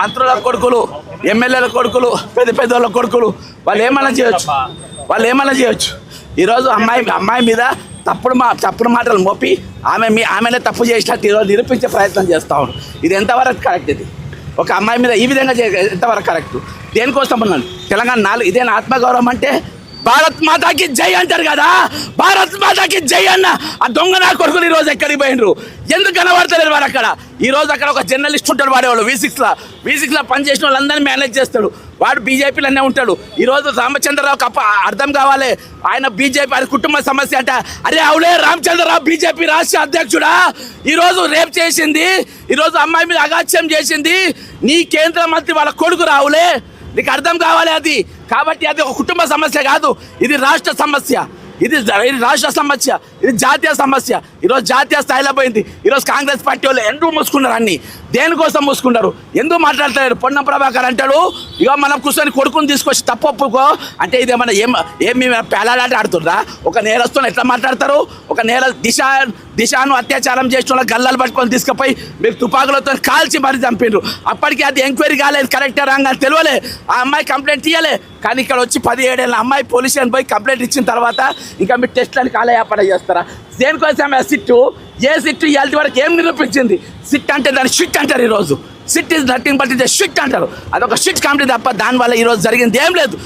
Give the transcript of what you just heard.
మంత్రుల కొడుకులు, ఎమ్మెల్యేల కొడుకులు, పెద్దోళ్ళ కొడుకులు వాళ్ళు ఏమైనా చేయొచ్చు. ఈరోజు అమ్మాయి మీద తప్పుడు మాటలు మోపి ఆమెనే తప్పు చేసినట్టు ఈరోజు నిరూపించే ప్రయత్నం చేస్తూ ఉన్నాడు. ఇది ఎంతవరకు కరెక్ట్? ఇది ఒక అమ్మాయి మీద ఈ విధంగా ఎంతవరకు కరెక్ట్? దేనికోసం ఉన్నాను తెలంగాణ ఇదేనా ఆత్మగౌరవం అంటే? భారత్ మాతాకి జై అంటారు కదా, భారత్ మాతాకి జై అన్న ఆ దొంగ నా కొడుకులు ఈరోజు ఎక్కడికి పోయినరు? ఎందుకు కనబడతలేరు వాడు? ఈరోజు అక్కడ ఒక జర్నలిస్ట్ ఉంటాడు, వాడేవాడు V6లో పనిచేసిన వాళ్ళందరినీ మేనేజ్ చేస్తాడు. వాడు బీజేపీలోనే ఉంటాడు. ఈరోజు రామచంద్రరావుకి అర్థం కావాలి, ఆయన బీజేపీ అది కుటుంబ సమస్య అంట. అరే అవులే, రామచంద్రరావు బీజేపీ రాష్ట్ర అధ్యక్షుడా, ఈరోజు రేప్ చేసింది, ఈరోజు అమ్మాయి మీద అగాత్యం చేసింది నీ కేంద్ర మంత్రి వాళ్ళ కొడుకు రావులే. నీకు అర్థం కావాలి అది. కాబట్టి అది ఒక కుటుంబ సమస్య కాదు, ఇది రాష్ట్ర సమస్య, ఇది రాష్ట్ర సమస్య, ఇది జాతీయ సమస్య. ఈరోజు జాతీయ స్థాయిలో పోయింది. ఈరోజు కాంగ్రెస్ పార్టీ వాళ్ళు ఎందుకు మూసుకున్నారు? అన్ని దేనికోసం మూసుకున్నారు? ఎందుకు మాట్లాడతలేరు? పొన్నం ప్రభాకర్ అంటాడు, ఇక మనం కూర్చొని కొడుకుని తీసుకొచ్చి తప్పు ఒప్పుకో అంటే ఇదేమన్నా ఏమి పేలాడాట ఆడుతుందా? ఒక నేరస్తుని ఎట్లా మాట్లాడతారు? ఒక దిశను అత్యాచారం చేసిన వాళ్ళ గల్లాలు పట్టుకొని తీసుకుపోయి మీరు తుపాకులతో కాల్చి మరీ చంపిండ్రు. అప్పటికి అది ఎంక్వైరీ కాలేదు, కరెక్టే రాంగ్ అని తెలియలే. ఆ అమ్మాయి కంప్లైంట్ ఇవ్వలే. కానీ ఇక్కడ వచ్చి 17 ఏళ్ళ అమ్మాయి పోలీస్ స్టేషన్ పోయి కంప్లైంట్ ఇచ్చిన తర్వాత ఇంకా మీరు టెస్ట్లని కాలయాపన చేస్తారా? దేనికోసం సిట్టు? ఏ సిట్టు ఇవాళ వరకు ఏం నిరూపించింది? సిట్ అంటే దాన్ని షిట్ అంటారు. ఈరోజు SIT is nothing but is shit అంటారు. అదొక షిట్ కంపెనీ తప్ప దానివల్ల ఈరోజు జరిగింది ఏం లేదు.